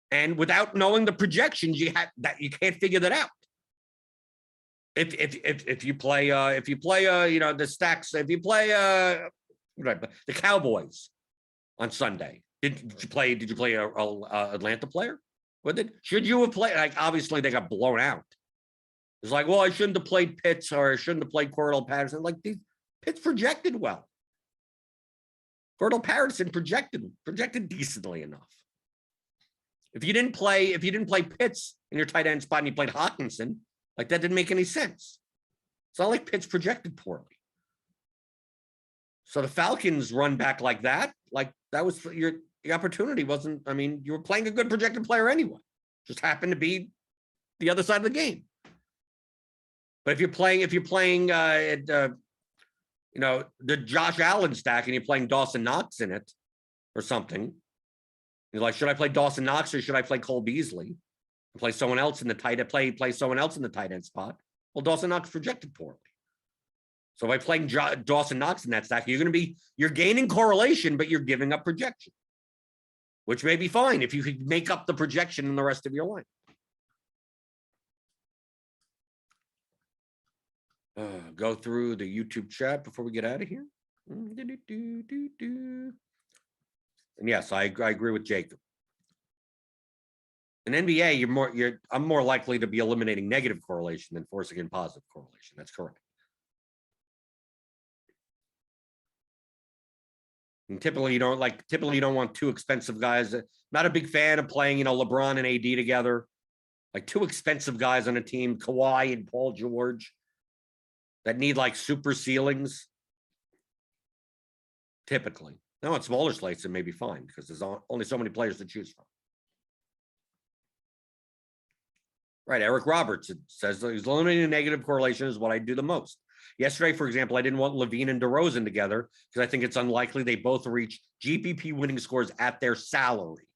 And without knowing the projections, you can't figure that out. If you play the stacks, if you play the Cowboys on Sunday, did you play a Atlanta player with it? Should you have played? Like, obviously they got blown out. It's like, well, I shouldn't have played Pitts or I shouldn't have played Cordell Patterson. Like, these Pitts projected well. Cordell Patterson projected decently enough. If you didn't play Pitts in your tight end spot and you played Hawkinson, like, that didn't make any sense. It's not like Pitt's projected poorly. So the Falcons run back like that was the opportunity wasn't, I mean, you were playing a good projected player anyway. Just happened to be the other side of the game. But if you're playing the Josh Allen stack and you're playing Dawson Knox in it or something, you're like, should I play Dawson Knox or should I play Cole Beasley? Play someone else in the tight end, play someone else in the tight end spot. Well, Dawson Knox projected poorly. So by playing Dawson Knox in that stack, you're gaining correlation, but you're giving up projection, which may be fine if you could make up the projection in the rest of your line. Go through the YouTube chat before we get out of here. And yes, I agree with Jacob. In NBA, I'm more likely to be eliminating negative correlation than forcing in positive correlation. That's correct. And typically you don't want too expensive guys. Not a big fan of playing, LeBron and AD together. Like too expensive guys on a team, Kawhi and Paul George, that need like super ceilings. Typically. Now on smaller slates, it may be fine because there's only so many players to choose from. Right, Eric Roberts says he's eliminating negative correlation is what I do the most. Yesterday, for example, I didn't want Levine and DeRozan together because I think it's unlikely they both reach GPP winning scores at their salary.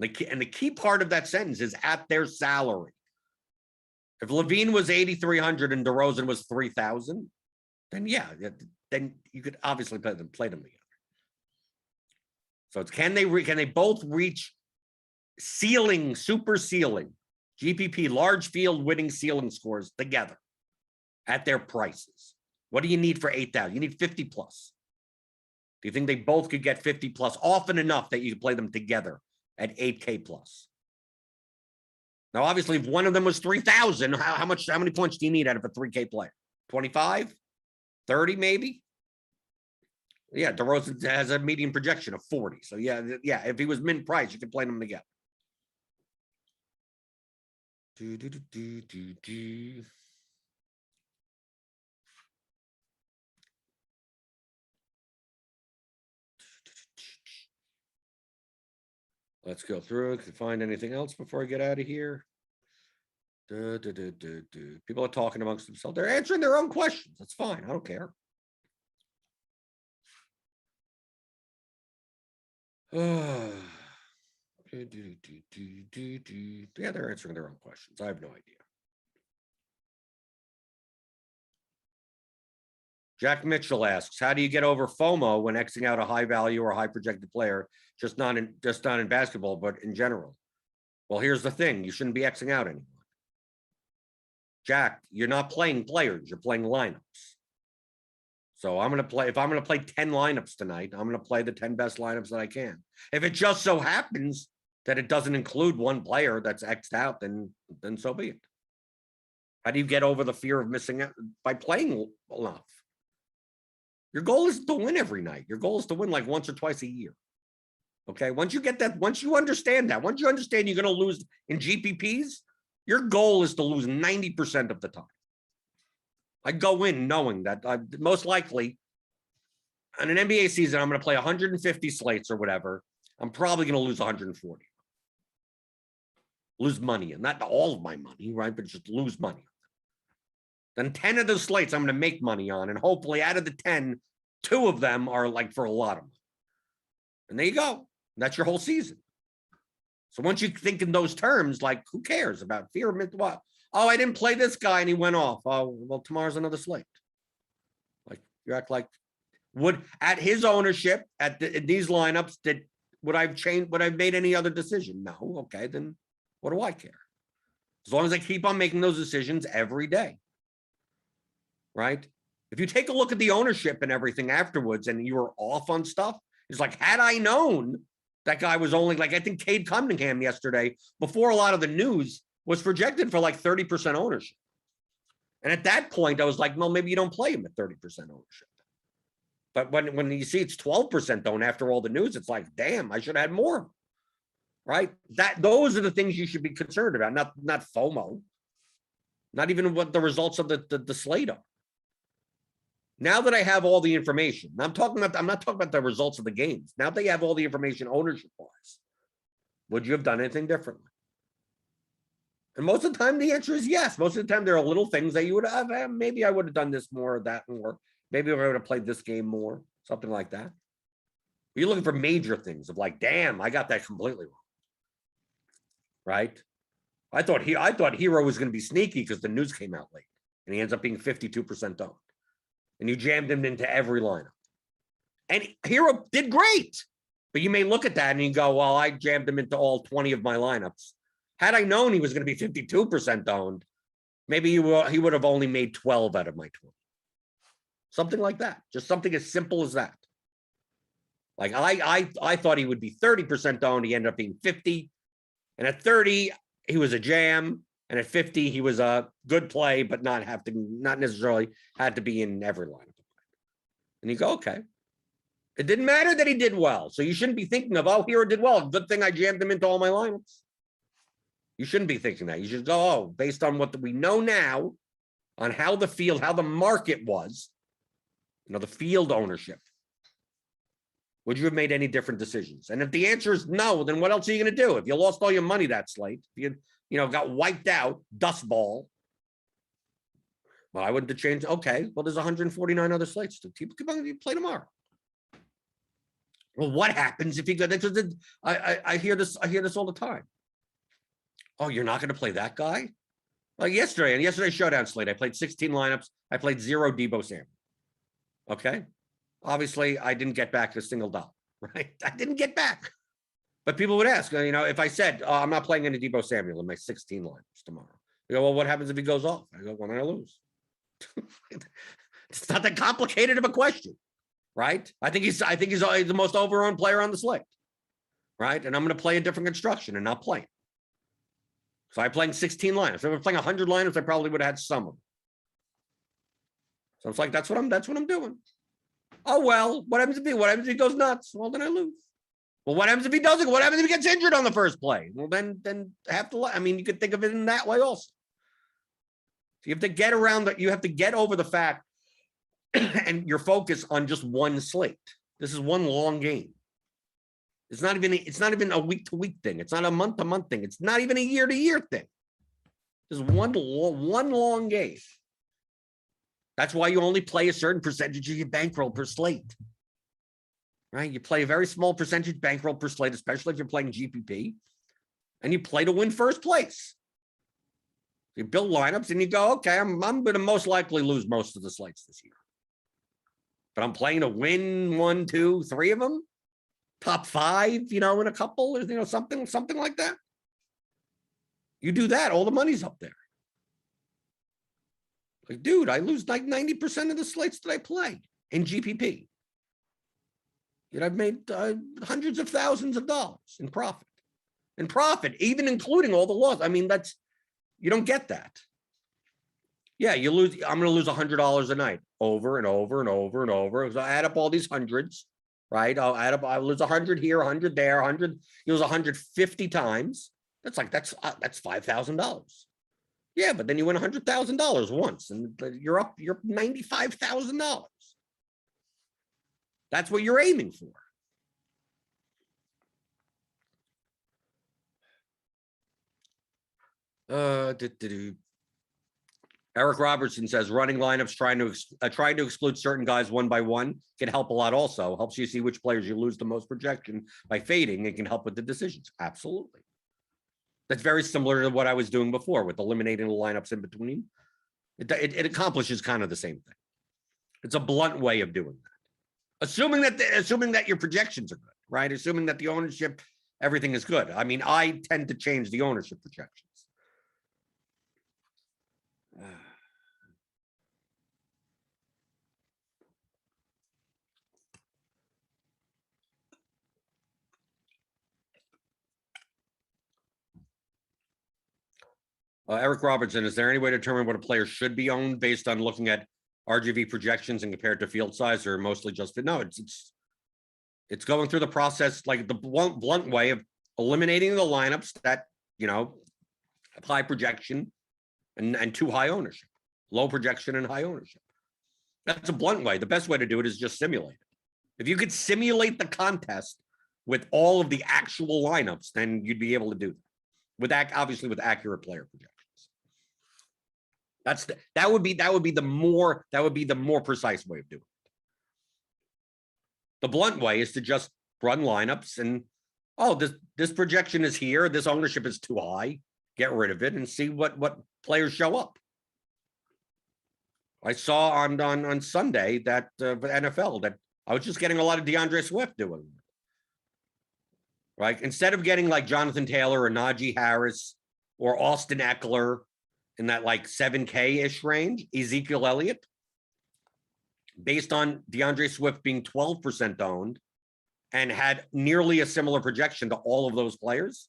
And the key part of that sentence is at their salary. If Levine was 8,300 and DeRozan was 3,000, then yeah, then you could obviously play them together. So it's can they both reach ceiling, super ceiling, GPP, large field winning ceiling scores together at their prices? What do you need for 8,000? You need 50 plus. Do you think they both could get 50 plus often enough that you could play them together at 8K plus? Now, obviously, if one of them was 3,000, how many points do you need out of a 3K player? 25, 30, maybe? Yeah, DeRozan has a median projection of 40. So yeah, if he was min price, you could play them together. Let's go through. Can find anything else before I get out of here? People are talking amongst themselves. They're answering their own questions. That's fine. I don't care. Yeah, they're answering their own questions. I have no idea. Jack Mitchell asks, how do you get over FOMO when Xing out a high value or high projected player, just not in basketball, but in general? Well, here's the thing. You shouldn't be Xing out anymore. Jack, you're not playing players. You're playing lineups. So if I'm going to play 10 lineups tonight, I'm going to play the 10 best lineups that I can. If it just so happens that it doesn't include one player that's X'd out, then so be it. How do you get over the fear of missing out? By playing enough. Your goal is to win every night. Your goal is to win like once or twice a year. Okay. Once you get that, once you understand you're going to lose in GPPs, your goal is to lose 90% of the time. I go in knowing that most likely on an NBA season, I'm going to play 150 slates or whatever. I'm probably going to lose 140. Lose money, and not all of my money, right? But just lose money. Then 10 of those slates I'm going to make money on, and hopefully out of the 10, 2 of them are like for a lot of money. And there you go. That's your whole season. So once you think in those terms, like who cares about fear of what? Oh, I didn't play this guy and he went off. Oh, well, tomorrow's another slate. Like you act like at his ownership at these lineups, would I've made any other decision? No. Okay, then what do I care? As long as I keep on making those decisions every day. Right? If you take a look at the ownership and everything afterwards and you were off on stuff, it's like, had I known that guy was only like, I think Cade Cunningham yesterday, before a lot of the news, was projected for like 30% ownership. And at that point, I was like, well, maybe you don't play him at 30% ownership. But when you see it's 12% owned after all the news, it's like, damn, I should have had more. Right? Those are the things you should be concerned about, not FOMO. Not even what the results of the slate are. Now that I have all the information, I'm not talking about the results of the games. Now they have all the information ownership wise. Would you have done anything differently? And most of the time, the answer is yes. Most of the time, there are little things that you would have. Maybe I would have done this more or that more. Maybe I would have played this game more, something like that. You're looking for major things of like, damn, I got that completely wrong. Right? I thought Hero was going to be sneaky because the news came out late, and he ends up being 52% owned. And you jammed him into every lineup. And Hero did great. But you may look at that and you go, well, I jammed him into all 20 of my lineups. Had I known he was going to be 52% owned, maybe he would have only made 12 out of my 20. Something like that. Just something as simple as that. Like I thought he would be 30% owned. He ended up being 50. And at 30, he was a jam. And at 50, he was a good play, but not necessarily had to be in every lineup. And you go, okay. It didn't matter that he did well. So you shouldn't be thinking of, oh, Hero did well. Good thing I jammed him into all my lineups. You shouldn't be thinking that. You should go, oh, based on what we know now, on how the market was, the field ownership. Would you have made any different decisions? And if the answer is no, then what else are you going to do? If you lost all your money that slate, if you got wiped out, dust ball. Well, I wouldn't have changed. Okay, well, there's 149 other slates to keep on. You play tomorrow. Well, what happens if he goes? I hear this all the time. Oh, you're not going to play that guy? Like yesterday's showdown slate, I played 16 lineups. I played 0 Deebo Samuel. Okay. Obviously, I didn't get back a single dollar, right? I didn't get back. But people would ask, if I said, I'm not playing any Deebo Samuel in my 16 lineups tomorrow. They go, well, what happens if he goes off? I go, well, then I lose. It's not that complicated of a question, right? I think he's the most overowned player on the slate, right? And I'm going to play a different construction and not play him. So I'm playing 16 lineups. If I were playing 100 lineups, I probably would have had some of them. So it's like, that's what I'm doing. Oh, well, what happens if he goes nuts? Well, then I lose. Well, what happens if he doesn't? What happens if he gets injured on the first play? Well, then you could think of it in that way also. So you have to get around that. You have to get over the fact and your focus on just one slate. This is one long game. It's not even a week-to-week thing. It's not a month-to-month thing. It's not even a year-to-year thing. This is one long game. That's why you only play a certain percentage of your bankroll per slate. Right? You play a very small percentage bankroll per slate, especially if you're playing GPP, and you play to win first place. You build lineups and you go, okay, I'm going to most likely lose most of the slates this year. But I'm playing to win 1, 2, 3 of them. Top 5, in a couple, something like that. You do that, all the money's up there. Like, dude, I lose like 90% of the slates that I play in GPP. I've made hundreds of thousands of dollars in profit. In profit, even including all the loss. I mean, you don't get that. Yeah, you lose. I'm going to lose $100 a night over and over and over and over. So I add up all these hundreds. Right? I'll lose 100 here, 100 there, 100. You lose 150 times. That's $5,000. Yeah, but then you win $100,000 once, and you're $95,000. That's what you're aiming for. Eric Robertson says running lineups trying to exclude certain guys one by one can help a lot. Also helps you see which players you lose the most projection by fading. It can help with the decisions. Absolutely. That's very similar to what I was doing before with eliminating the lineups in between. It accomplishes kind of the same thing. It's a blunt way of doing that. Assuming that your projections are good, right? Assuming that the ownership, everything is good. I mean, I tend to change the ownership projections. Eric Robertson, is there any way to determine what a player should be owned based on looking at RGV projections and compared to field size, or mostly just no? It's going through the process like the blunt way of eliminating the lineups that have high projection and too high ownership, low projection and high ownership. That's a blunt way. The best way to do it is just simulate it. If you could simulate the contest with all of the actual lineups, then you'd be able to do that. Obviously with accurate player projections. That would be the more precise way of doing it. The blunt way is to just run lineups and, oh, this projection is here, this ownership is too high, get rid of it and see what players show up. I saw on Sunday that for NFL that I was just getting a lot of DeAndre Swift doing it. Right? Instead of getting like Jonathan Taylor or Najee Harris or Austin Eckler in that like 7K-ish range, Ezekiel Elliott, based on DeAndre Swift being 12% owned and had nearly a similar projection to all of those players.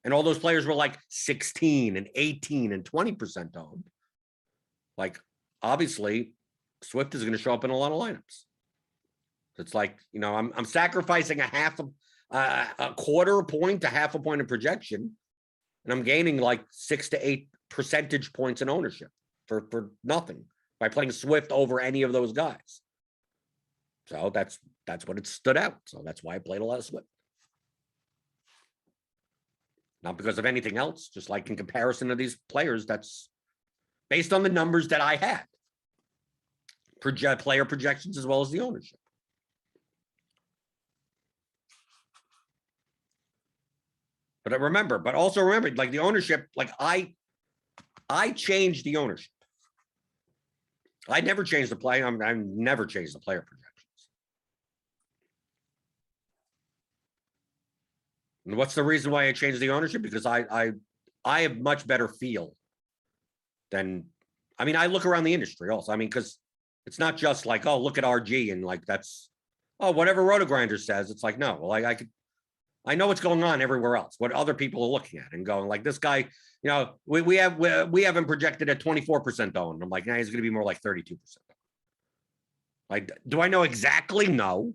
And all those players were like 16 and 18 and 20% owned. Like, obviously, Swift is going to show up in a lot of lineups. It's like, you know, I'm sacrificing a quarter point to half a point of projection, and I'm gaining like 6 to 8 percentage points in ownership for nothing by playing Swift over any of those guys. So that's what it stood out. So that's why I played a lot of Swift. Not because of anything else, just like in comparison to these players, that's based on the numbers that I had. Player projections as well as the ownership. But also remember, like the ownership, like I changed the ownership. I never changed the play. I never changed the player projections. And what's the reason why I changed the ownership? Because I have much better feel than, I mean, I look around the industry also. I mean, because it's not just like, oh, look at RG and like that's, oh, whatever RotoGrinders says. It's like, no, well, I know what's going on everywhere else, what other people are looking at and going like this guy, you know, we have him projected at 24% owned. I'm like, nah, he's going to be more like 32%. Like, do I know exactly? No,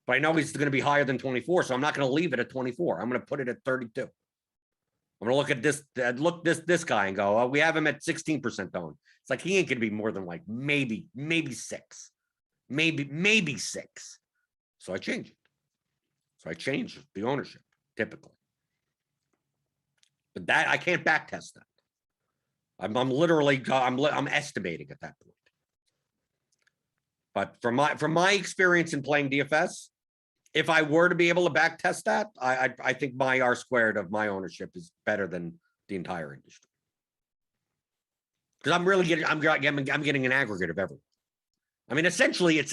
but I know he's going to be higher than 24. So I'm not going to leave it at 24. I'm going to put it at 32. I'm going to look at this guy and go, oh, we have him at 16% owned. It's like, he ain't going to be more than like maybe 6, maybe 6. So I change it. So I change the ownership typically, but that I can't back test that. I'm literally I'm estimating at that point. But from my experience in playing DFS, if I were to be able to back test that, I think my R squared of my ownership is better than the entire industry. Because I'm getting an aggregate of everything. I mean, essentially, it's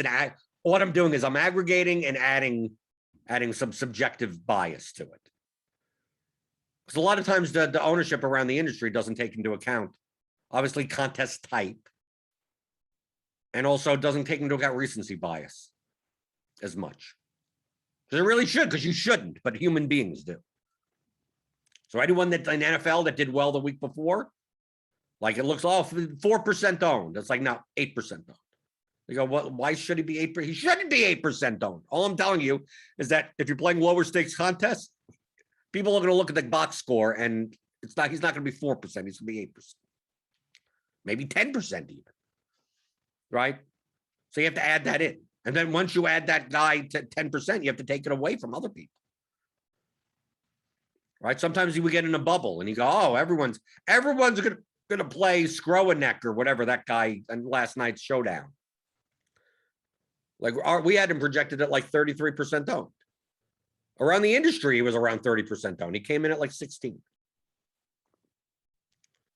what I'm doing is I'm aggregating and adding some subjective bias to it. Because a lot of times the ownership around the industry doesn't take into account, obviously, contest type, and also doesn't take into account recency bias as much. Because it really should, because you shouldn't, but human beings do. So anyone that in NFL that did well the week before, like it looks off 4% owned. It's like, no, 8% owned. They go, well, why should he be 8%? He shouldn't be 8% owned. All I'm telling you is that if you're playing lower stakes contests, people are going to look at the box score and he's not going to be 4%. He's going to be 8%. Maybe 10% even. Right? So you have to add that in. And then once you add that guy to 10%, you have to take it away from other people. Right? Sometimes you would get in a bubble and you go, oh, everyone's going to play Skrowanek or whatever that guy in last night's showdown. Like we had him projected at like 33% owned. Around the industry, he was around 30% owned. He came in at like 16.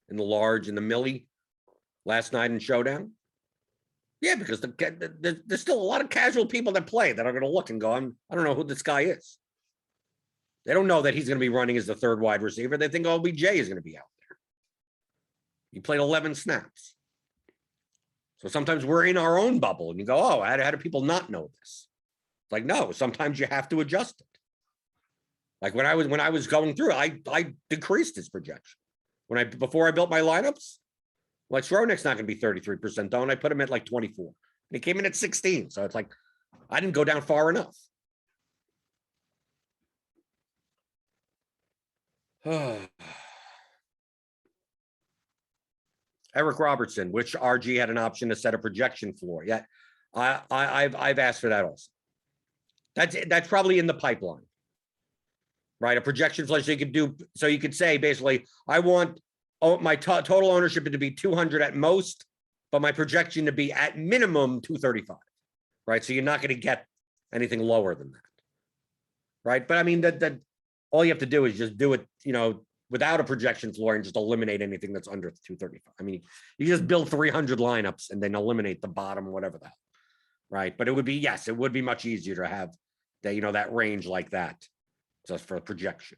In the large, in the millie, last night in showdown. Yeah, because there's still a lot of casual people that play that are going to look and go, I don't know who this guy is. They don't know that he's going to be running as the third wide receiver. They think OBJ is going to be out there. He played 11 snaps. So sometimes we're in our own bubble and you go, oh, how do people not know this? It's like, no, sometimes you have to adjust it. Like when I was going through, I decreased his projection. Before I built my lineups, like Schrodnick's not going to be 33% owned. I put him at like 24. And he came in at 16. So it's like, I didn't go down far enough. Eric Robertson, which RG had an option to set a projection floor. Yeah, I've asked for that also. That's probably in the pipeline, right? A projection floor, so you could do, so you could say basically, I want my total ownership to be 200 at most, but my projection to be at minimum 235, right? So you're not going to get anything lower than that, right? But I mean, that all you have to do is just do it, you know, without a projection floor and just eliminate anything that's under 235. I mean, you just build 300 lineups and then eliminate the bottom, whatever the hell, right? But it would be, yes, it would be much easier to have that, you know, that range like that just for projection.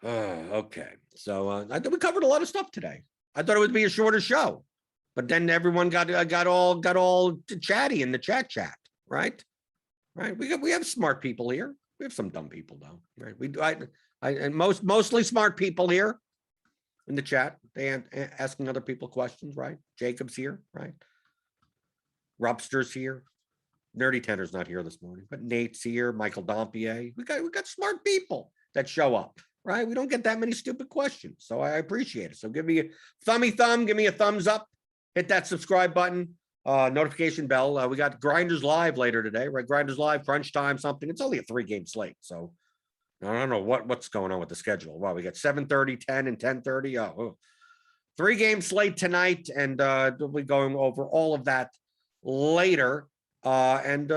Okay, so I think we covered a lot of stuff today. I thought it would be a shorter show, but then everyone got all chatty in the chat, right? Right. We have smart people here. We have some dumb people though, right? And mostly smart people here in the chat. They asking other people questions, right? Jacob's here, right? Robster's here. Nerdy Tender's not here this morning, but Nate's here. Michael Dompier. We got smart people that show up, right? We don't get that many stupid questions, so I appreciate it. So give me a thummy thumb, give me a thumbs up, hit that subscribe button, notification bell. We got Grinders Live later today, right? Grinders Live, crunch time, something. It's only a 3-game slate, so I don't know what's going on with the schedule. Well, we got 7:30, 10, and 10:30. Oh, 3-game slate tonight, and we'll be going over all of that later. And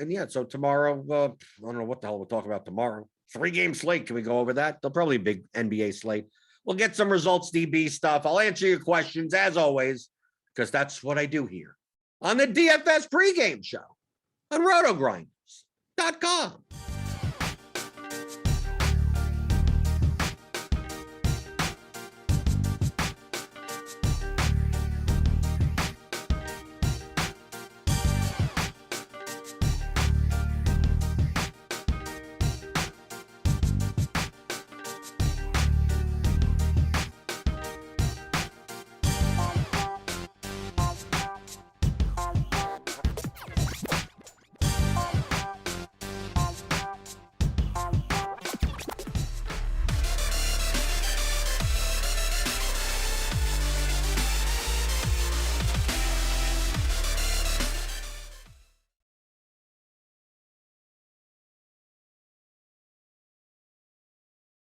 yeah, so tomorrow, I don't know what the hell we'll talk about tomorrow. 3-game slate. Can we go over that? There'll probably be a big NBA slate. We'll get some results DB stuff. I'll answer your questions as always, because that's what I do here on the DFS pregame show on RotoGrinders.com.